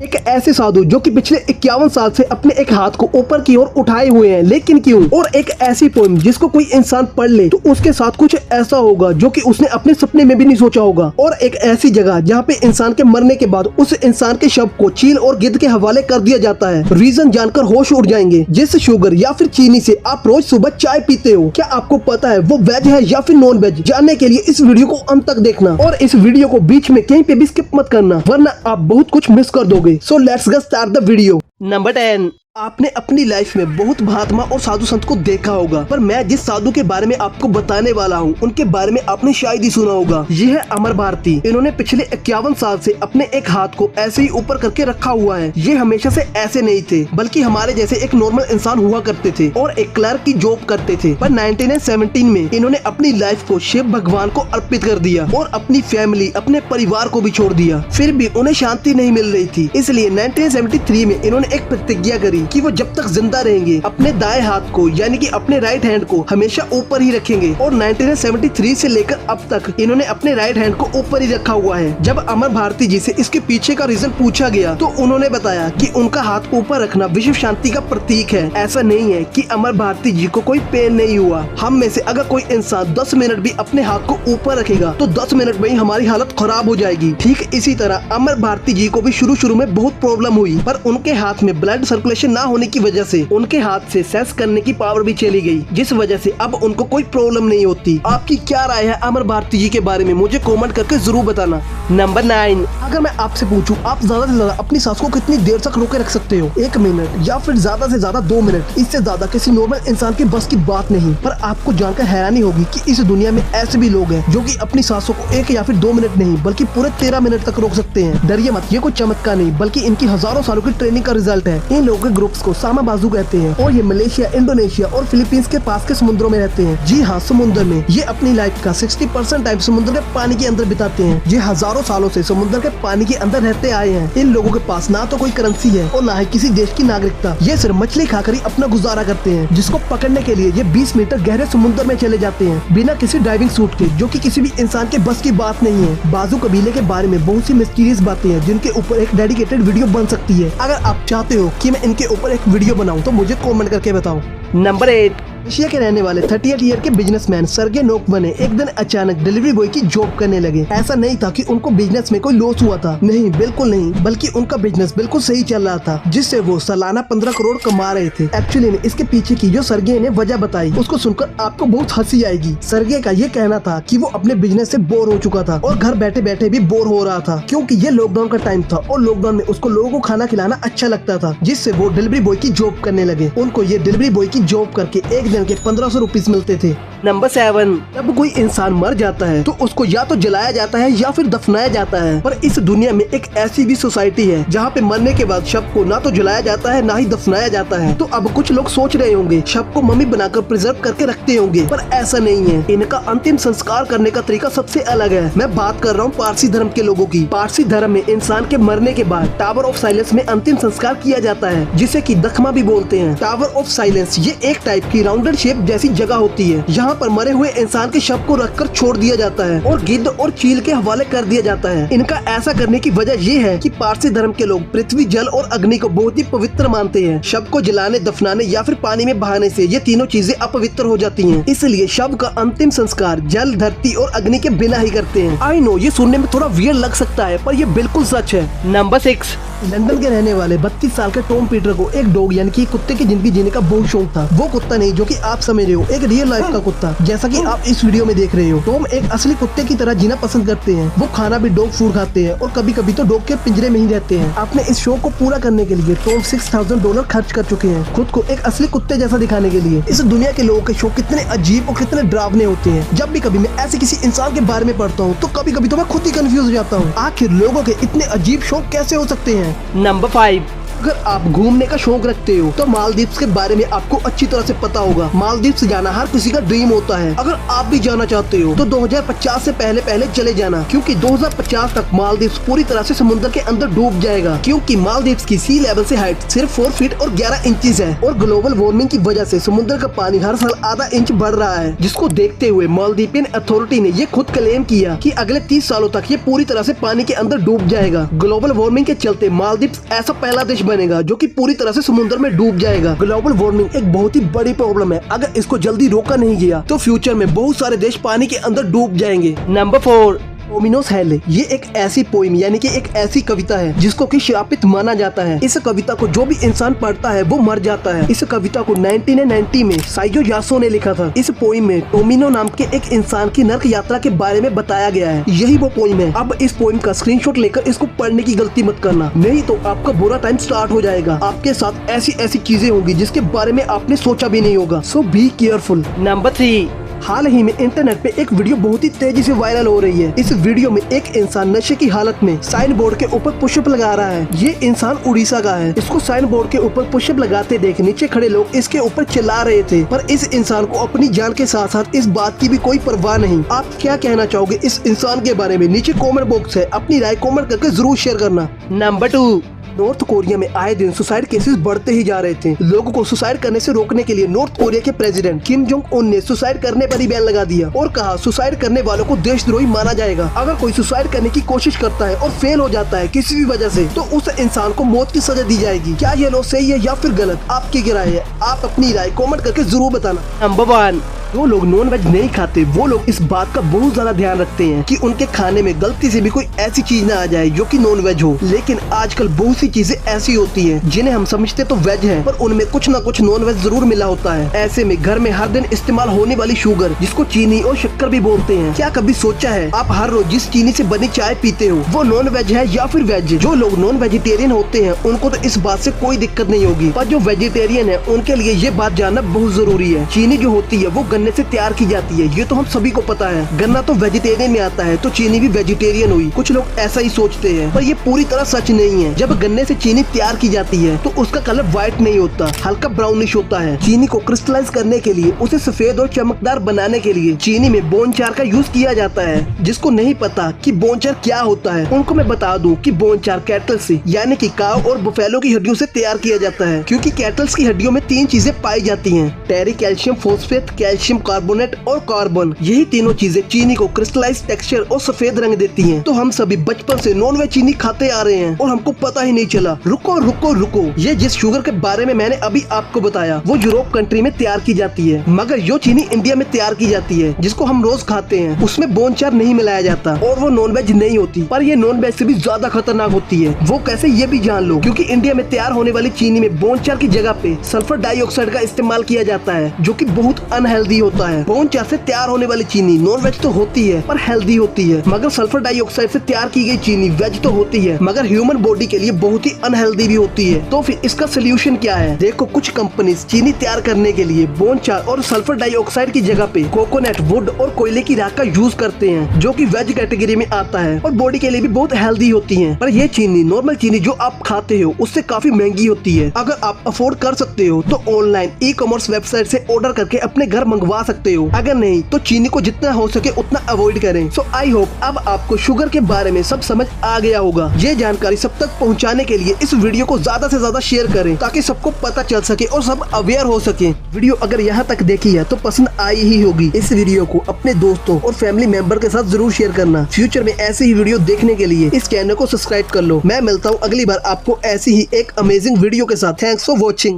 एक ऐसे साधु जो कि पिछले 51 साल से अपने एक हाथ को ऊपर की ओर उठाए हुए हैं, लेकिन क्यों? और एक ऐसी पोएम जिसको कोई इंसान पढ़ ले तो उसके साथ कुछ ऐसा होगा जो कि उसने अपने सपने में भी नहीं सोचा होगा। और एक ऐसी जगह जहाँ पे इंसान के मरने के बाद उस इंसान के शव को चील और गिद्ध के हवाले कर दिया जाता है। रीजन जानकर होश उड़ जाएंगे। जिस शुगर या फिर चीनी से आप रोज सुबह चाय पीते हो, क्या आपको पता है वो वेज है या फिर नॉन वेज? जानने के लिए इस वीडियो को अंत तक देखना और इस वीडियो को बीच में कहीं पे भी स्किप मत करना, वरना आप बहुत कुछ मिस कर दोगे। So let's get start the video. Number 10. आपने अपनी लाइफ में बहुत महात्मा और साधु संत को देखा होगा, पर मैं जिस साधु के बारे में आपको बताने वाला हूँ उनके बारे में आपने शायद ही सुना होगा। ये है अमर भारती। इन्होंने पिछले 51 साल से अपने एक हाथ को ऐसे ही ऊपर करके रखा हुआ है। ये हमेशा से ऐसे नहीं थे, बल्कि हमारे जैसे एक नॉर्मल इंसान हुआ करते थे और एक क्लर्क की जॉब करते थे। पर 1917 में इन्होंने अपनी लाइफ को शिव भगवान को अर्पित कर दिया और अपनी फैमिली, अपने परिवार को भी छोड़ दिया। फिर भी उन्हें शांति नहीं मिल रही थी, इसलिए 1973 में इन्होंने एक प्रतिज्ञा करी कि वो जब तक जिंदा रहेंगे अपने दाएं हाथ को यानी कि अपने राइट हैंड को हमेशा ऊपर ही रखेंगे। और 1973 से लेकर अब तक इन्होंने अपने राइट हैंड को ऊपर ही रखा हुआ है। जब अमर भारती जी से इसके पीछे का रीजन पूछा गया तो उन्होंने बताया कि उनका हाथ ऊपर रखना विश्व शांति का प्रतीक है। ऐसा नहीं है कि अमर भारती जी को कोई पेन नहीं हुआ। हम में से अगर कोई इंसान 10 मिनट भी अपने हाथ को ऊपर रखेगा तो 10 मिनट में ही हमारी हालत खराब हो जाएगी। ठीक इसी तरह अमर भारती जी को भी शुरू में बहुत प्रॉब्लम हुई, पर उनके हाथ में ब्लड सर्कुलेशन ना होने की वजह से उनके हाथ से सेंस करने की पावर भी चली गई, जिस वजह से अब उनको कोई प्रॉब्लम नहीं होती। आपकी क्या राय है अमर भारती जी के बारे में? मुझे कमेंट करके जरूर बताना। नंबर 9. अगर मैं आपसे पूछूं आप ज्यादा से ज्यादा अपनी सांस को कितनी देर तक रोके रख सकते हो? 1 मिनट या फिर ज्यादा से ज्यादा 2 मिनट। इससे ज्यादा किसी नॉर्मल इंसान के बस की बात नहीं। पर आपको जानकर हैरानी होगी कि इस दुनिया में ऐसे भी लोग हैं जो कि अपनी सांसों को 1 या फिर 2 मिनट नहीं बल्कि पूरे 13 मिनट तक रोक सकते हैं। डरिए मत, ये कोई चमत्कार नहीं बल्कि इनकी हजारों सालों की ट्रेनिंग का रिजल्ट है। इन लोगों के ग्रुप्स को सामा बाजू कहते हैं और ये मलेशिया, इंडोनेशिया और फिलीपींस के पास के समुद्रों में रहते हैं। जी हाँ, समुद्र में। ये अपनी लाइफ का 60% टाइम समुद्र के पानी के अंदर बिताते हैं। ये हजारों सालों से समुद्र के पानी के अंदर रहते आए हैं। इन लोगों के पास ना तो कोई करेंसी है और ना ही किसी देश की नागरिकता। ये सिर्फ मछली खाकर ही अपना गुजारा करते हैं, जिसको पकड़ने के लिए ये 20 मीटर गहरे समुद्र में चले जाते हैं बिना किसी ड्राइविंग सूट के, जो कि किसी भी इंसान के बस की बात नहीं है। बाजू कबीले के बारे में बहुत सी मिस्टीरियस बातें हैं जिनके ऊपर एक डेडिकेटेड वीडियो बन सकती है। अगर आप चाहते हो कि मैं इनके ऊपर एक वीडियो बनाऊं तो मुझे कमेंट करके बताओ। नंबर 8. एशिया के रहने वाले 38 ईयर के बिजनेसमैन सर्गे नोकबने एक दिन अचानक डिलीवरी बॉय की जॉब करने लगे। ऐसा नहीं था कि उनको बिजनेस में कोई लॉस हुआ था, नहीं, बिल्कुल नहीं, बल्कि उनका बिजनेस बिल्कुल सही चल रहा था, जिससे वो सालाना 15 करोड़ कमा रहे थे। एक्चुअली में इसके पीछे की जो सर्गे ने वजह बताई उसको सुनकर आपको बहुत हंसी आएगी। सर्गे का ये कहना था कि वो अपने बिजनेस से बोर हो चुका था और घर बैठे बैठे भी बोर हो रहा था, क्योंकि ये लॉकडाउन का टाइम था और लॉकडाउन में उसको लोगों को खाना खिलाना अच्छा लगता था, जिससे वो डिलीवरी बॉय की जॉब करने लगे। उनको ये डिलीवरी बॉय की जॉब करके एक दिन के 1500 रुपीज मिलते थे। नंबर 7. जब कोई इंसान मर जाता है तो उसको या तो जलाया जाता है या फिर दफनाया जाता है, पर इस दुनिया में एक ऐसी भी सोसाइटी है जहाँ पे मरने के बाद शव को ना तो जलाया जाता है ना ही दफनाया जाता है। तो अब कुछ लोग सोच रहे होंगे शव को मम्मी बनाकर प्रिजर्व करके रखते होंगे, पर ऐसा नहीं है। इनका अंतिम संस्कार करने का तरीका सबसे अलग है। मैं बात कर रहा हूँ पारसी धर्म के लोगों की। पारसी धर्म में इंसान के मरने के बाद टावर ऑफ साइलेंस में अंतिम संस्कार किया जाता है, जिसे की दखमा भी बोलते हैं। टावर ऑफ साइलेंस ये एक टाइप की राउंडेड शेप जैसी जगह होती है जहाँ पर मरे हुए इंसान के शव को रखकर छोड़ दिया जाता है और गिद्ध और चील के हवाले कर दिया जाता है। इनका ऐसा करने की वजह ये है कि पारसी धर्म के लोग पृथ्वी, जल और अग्नि को बहुत ही पवित्र मानते हैं। शव को जलाने, दफनाने या फिर पानी में बहाने से ये तीनों चीजें अपवित्र हो जाती हैं। इसलिए शव का अंतिम संस्कार जल, धरती और अग्नि के बिना ही करते हैं। आई नो ये सुनने में थोड़ा वियर्ड लग सकता है, पर ये बिल्कुल सच है। नंबर 6. लंदन के रहने वाले 32 साल के टॉम पीटर को एक डॉग यानी कि कुत्ते की जिंदगी जीने का बहुत शौक था। वो कुत्ता नहीं जो कि आप समझ रहे हो, एक रियल लाइफ का कुत्ता, जैसा कि आप इस वीडियो में देख रहे हो। टॉम एक असली कुत्ते की तरह जीना पसंद करते हैं। वो खाना भी डॉग फूड खाते हैं और कभी कभी तो डॉग के पिंजरे में ही रहते हैं। अपने इस शौक को पूरा करने के लिए टॉम $6000 खर्च कर चुके हैं खुद को एक असली कुत्ते जैसा दिखाने के लिए। इस दुनिया के लोगों के शौक कितने अजीब और कितने डरावने होते हैं। जब भी कभी मैं ऐसे किसी इंसान के बारे में पढ़ता हूँ तो कभी कभी तो मैं खुद ही कंफ्यूज हो जाता हूँ, आखिर लोगों के इतने अजीब शौक कैसे हो सकते हैं। नंबर 5. अगर आप घूमने का शौक रखते हो तो मालदीव्स के बारे में आपको अच्छी तरह से पता होगा। मालदीव्स जाना हर किसी का ड्रीम होता है। अगर आप भी जाना चाहते हो तो 2050 से पहले पहले चले जाना, क्योंकि 2050 तक मालदीव्स पूरी तरह से समुद्र के अंदर डूब जाएगा, क्योंकि मालदीव्स की सी लेवल से हाइट सिर्फ 4 फीट और 11 इंचेस है और ग्लोबल वार्मिंग की वजह से समुद्र का पानी हर साल आधा इंच बढ़ रहा है, जिसको देखते हुए मालदीवियन अथॉरिटी ने ये खुद क्लेम किया कि अगले 30 सालों तक ये पूरी तरह से पानी के अंदर डूब जाएगा। ग्लोबल वार्मिंग के चलते मालदीव्स ऐसा पहला देश बनेगा जो कि पूरी तरह से समुद्र में डूब जाएगा। ग्लोबल वार्मिंग एक बहुत ही बड़ी प्रॉब्लम है। अगर इसको जल्दी रोका नहीं गया तो फ्यूचर में बहुत सारे देश पानी के अंदर डूब जाएंगे। Number 4, ominous hell. ये एक ऐसी पोइम यानी कि एक ऐसी कविता है जिसको कि श्रापित माना जाता है। इस कविता को जो भी इंसान पढ़ता है वो मर जाता है। इस कविता को 1990 में साइजो यासो ने लिखा था। इस पोइम में टोमिनो नाम के एक इंसान की नर्क यात्रा के बारे में बताया गया है। यही वो पोइम है। अब इस पोइम का स्क्रीनशॉट लेकर इसको पढ़ने की गलती मत करना, नहीं तो आपका बुरा टाइम स्टार्ट हो जाएगा। आपके साथ ऐसी ऐसी चीजें होंगी जिसके बारे में आपने सोचा भी नहीं होगा। सो बी केयरफुल। नंबर 3, हाल ही में इंटरनेट पे एक वीडियो बहुत ही तेजी से वायरल हो रही है। इस वीडियो में एक इंसान नशे की हालत में साइन बोर्ड के ऊपर पुशअप लगा रहा है। ये इंसान उड़ीसा का है। इसको साइन बोर्ड के ऊपर पुशअप लगाते देख नीचे खड़े लोग इसके ऊपर चिल्ला रहे थे, पर इस इंसान को अपनी जान के साथ साथ इस बात की भी कोई परवाह नहीं। आप क्या कहना चाहोगे इस इंसान के बारे में? नीचे कॉमेंट बॉक्स है, अपनी राय कॉमेंट करके जरूर शेयर करना। नंबर 2, नॉर्थ कोरिया में आए दिन सुसाइड केसेस बढ़ते ही जा रहे थे। लोगों को सुसाइड करने से रोकने के लिए नॉर्थ कोरिया के प्रेसिडेंट किम जोंग उन ने सुसाइड करने पर ही बैन लगा दिया और कहा सुसाइड करने वालों को देशद्रोही माना जाएगा। अगर कोई सुसाइड करने की कोशिश करता है और फेल हो जाता है किसी भी वजह से तो उस इंसान को मौत की सजा दी जाएगी। क्या ये लोग सही है या फिर गलत? आपकी क्या राय है? आप अपनी राय कॉमेंट करके जरूर बताना। नंबर 1, जो लोग नॉन वेज नहीं खाते वो लोग इस बात का बहुत ज्यादा ध्यान रखते हैं कि उनके खाने में गलती से भी कोई ऐसी चीज ना आ जाए जो कि नॉन वेज हो। लेकिन आजकल बहुत सी चीजें ऐसी होती हैं जिन्हें हम समझते तो वेज हैं, पर उनमें कुछ ना कुछ नॉन वेज जरूर मिला होता है। ऐसे में घर में हर दिन इस्तेमाल होने वाली शुगर, जिसको चीनी और शक्कर भी बोलते हैं, क्या कभी सोचा है आप हर रोज जिस चीनी से बनी चाय पीते हो वो नॉन वेज है या फिर वेज? जो लोग नॉन वेजिटेरियन होते हैं उनको तो इस बात से कोई दिक्कत नहीं होगी, पर जो वेजिटेरियन है उनके लिए ये बात जानना बहुत जरूरी है। चीनी जो होती है वो गन्ने से तैयार की जाती है, ये तो हम सभी को पता है। गन्ना तो वेजिटेरियन में आता है तो चीनी भी वेजिटेरियन हुई। कुछ लोग ऐसा ही सोचते हैं, पर ये पूरी तरह सच नहीं है। जब गन्ने से चीनी तैयार की जाती है तो उसका कलर व्हाइट नहीं होता, हल्का ब्राउनिश होता है। चीनी को क्रिस्टलाइज करने के लिए, उसे सफेद और चमकदार बनाने के लिए चीनी में बोन चार का यूज किया जाता है। जिसको नहीं पता कि बोन चार क्या होता है उनको मैं बता दूं कि बोन चार कैटल से यानी कि काव और बुफेलो की हड्डियों से तैयार किया जाता है, क्योंकि कैटल्स की हड्डियों में 3 चीजें पाई जाती हैं: टेरी, कैल्शियम फॉस्फेट, कैल्शियम कार्बोनेट और कार्बन। यही तीनों चीजें चीनी को क्रिस्टलाइज टेक्सचर और सफेद रंग देती हैं। तो हम सभी बचपन से नॉन वेज चीनी खाते आ रहे हैं और हमको पता ही नहीं चला। रुको रुको रुको, ये जिस शुगर के बारे में मैंने अभी आपको बताया वो यूरोप कंट्री में तैयार की जाती है, मगर जो चीनी इंडिया में तैयार की जाती है जिसको हम रोज खाते हैं उसमें बोन चार नहीं मिलाया जाता और वो नॉन वेज नहीं होती, पर ये नॉन वेज से भी ज्यादा खतरनाक होती है। वो कैसे ये भी जान लो, क्योंकि इंडिया में तैयार होने वाली चीनी में बोन चार की जगह पे सल्फर डाइऑक्साइड का इस्तेमाल किया जाता है, जो कि बहुत अनहेल्दी होता है। बोन चार से तैयार होने वाली चीनी नॉन वेज तो होती है पर हेल्दी होती है, मगर सल्फर डाइऑक्साइड से तैयार की गई चीनी वेज तो होती है मगर ह्यूमन बॉडी के लिए बहुत ही अनहेल्दी भी होती है। तो फिर इसका सोल्यूशन क्या है? देखो, कुछ कंपनीज चीनी तैयार करने के लिए बोन चार और सल्फर डाइऑक्साइड की जगह पे कोकोनट वुड और कोयले की राख का यूज करते हैं, जो कि वेज कैटेगरी में आता है और बॉडी के लिए भी बहुत हेल्दी होती है। पर ये चीनी, नॉर्मल चीनी जो आप खाते हो उससे काफी महंगी होती है। अगर आप अफोर्ड कर सकते हो तो ऑनलाइन ई-कॉमर्स वेबसाइट से ऑर्डर करके अपने घर मंगवा सकते हो, अगर नहीं तो चीनी को जितना हो सके उतना अवॉइड करें। सो आई होप अब आपको शुगर के बारे में सब समझ आ गया होगा। ये जानकारी सब तक पहुंचाने के लिए इस वीडियो को ज्यादा से ज्यादा शेयर करें ताकि सबको पता चल सके और सब अवेयर हो सके। वीडियो अगर यहाँ तक देखी है तो पसंद आई ही होगी। इस वीडियो को अपने दोस्तों और फैमिली मेंबर के साथ जरूर शेयर करना। फ्यूचर में ऐसे ही वीडियो देखने के लिए इस चैनल को सब्सक्राइब कर लो। मैं मिलता हूँ अगली बार आपको ऐसी ही एक अमेजिंग वीडियो के साथ। Thanks for watching.